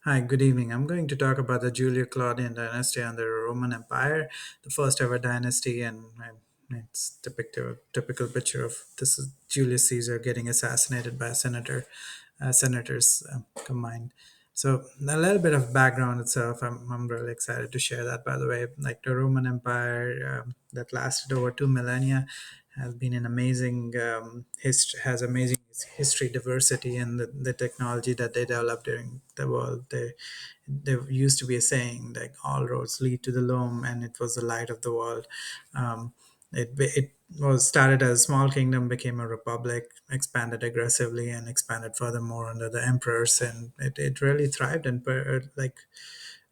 Hi, good evening. I'm going to talk about the Julio Claudian dynasty and the Roman Empire, the first ever dynasty, and it's depicted a typical picture of this is Julius Caesar getting assassinated by a senators combined. So a little bit of background itself. I'm really excited to share that. By the way, like the Roman Empire that lasted over 2 millennia has been an amazing has amazing history diversity and the technology that they developed during the world. There used to be a saying like all roads lead to the loam, and it was the light of the world. Um, it, it was started as a small kingdom, became a republic, expanded aggressively, and expanded furthermore under the emperors, and it really thrived and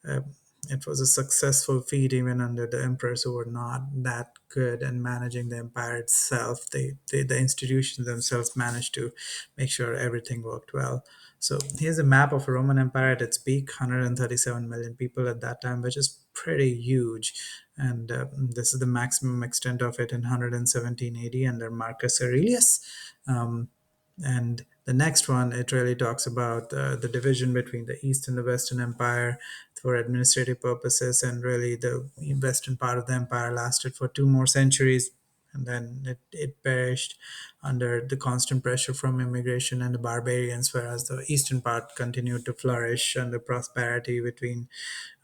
uh, it was a successful feat even under the emperors who were not that good in managing the empire itself. The institutions themselves managed to make sure everything worked well. So here's a map of Roman Empire at its peak, 137 million people at that time, which is pretty huge. And this is the maximum extent of it in 117 AD under Marcus Aurelius. Um, and the next one, it really talks about the division between the East and the Western Empire for administrative purposes. And really, the western part of the empire lasted for two more centuries. And then it perished under the constant pressure from immigration and the barbarians, whereas the eastern part continued to flourish under prosperity between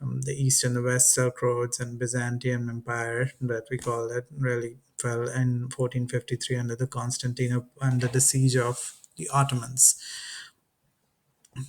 the east and the west Silk Roads and Byzantium Empire that we call it really fell in 1453 under the Constantinople under the siege of the Ottomans.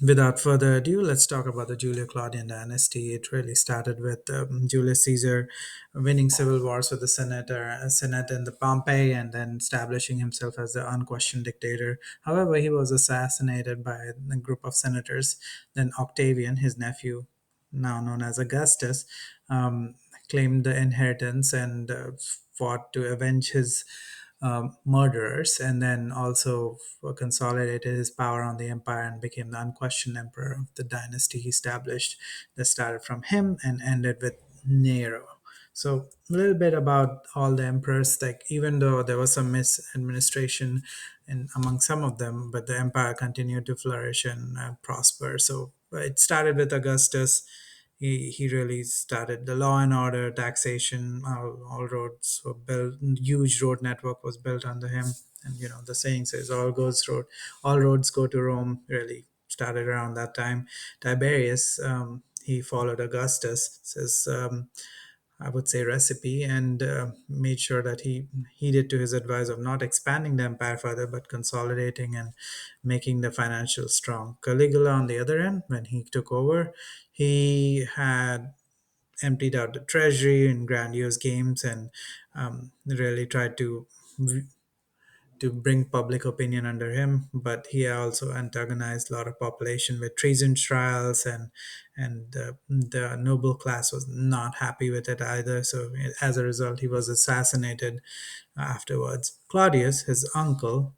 Without further ado, let's talk about the Julio Claudian dynasty. It really started with Julius Caesar winning civil wars with the Senate and the Pompey, and then establishing himself as the unquestioned dictator. However, he was assassinated by a group of senators. Then Octavian, his nephew, now known as Augustus, um, claimed the inheritance and fought to avenge his murderers, and then also consolidated his power on the empire and became the unquestioned emperor of the dynasty he established that started from him and ended with Nero. So a little bit about all the emperors, like even though there was some misadministration in among some of them, but the empire continued to flourish and prosper. So it started with Augustus. He really started the law and order, taxation, all roads were built, huge road network was built under him. And the saying says all roads go to Rome really started around that time. Tiberius, he followed Augustus says I would say recipe, and made sure that he heeded to his advice of not expanding the empire further but consolidating and making the financial strong. Caligula, on the other end, when he took over, he had emptied out the treasury in grandiose games and really tried to bring public opinion under him, but he also antagonized a lot of population with treason trials, and the noble class was not happy with it either. So as a result, he was assassinated afterwards. Claudius, his uncle,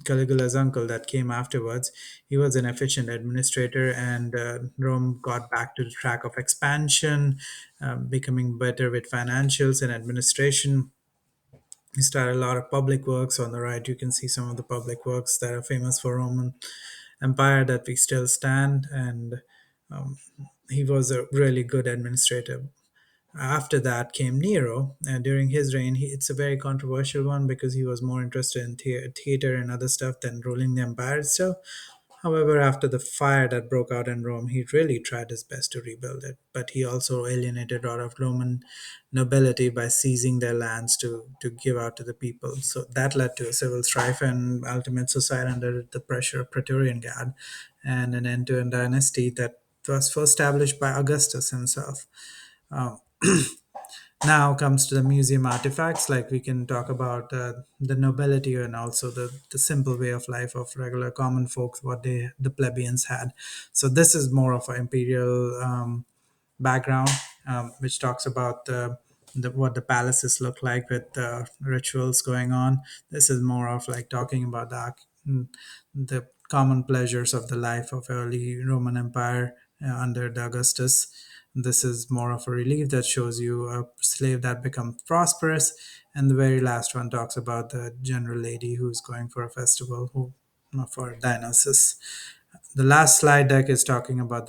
Caligula's uncle that came afterwards, he was an efficient administrator, and Rome got back to the track of expansion, becoming better with financials and administration. He started a lot of public works. On the right, you can see some of the public works that are famous for Roman Empire that we still stand. And um, he was a really good administrator. After that came Nero, and during his reign, it's a very controversial one because he was more interested in theater and other stuff than ruling the empire itself. However, after the fire that broke out in Rome, he really tried his best to rebuild it. But he also alienated a lot of Roman nobility by seizing their lands to give out to the people. So that led to a civil strife and ultimate suicide under the pressure of Praetorian Guard, and an end to a dynasty that was first established by Augustus himself. Um, Now comes to the museum artifacts, like we can talk about the nobility and also the simple way of life of regular common folks, what the plebeians had. So this is more of an imperial background, which talks about what the palaces look like with rituals going on. This is more of like talking about the common pleasures of the life of early Roman Empire under the Augustus. This is more of a relief that shows you a slave that becomes prosperous. And the very last one talks about the general lady who's going for a festival who for Dionysus. The last slide deck is talking about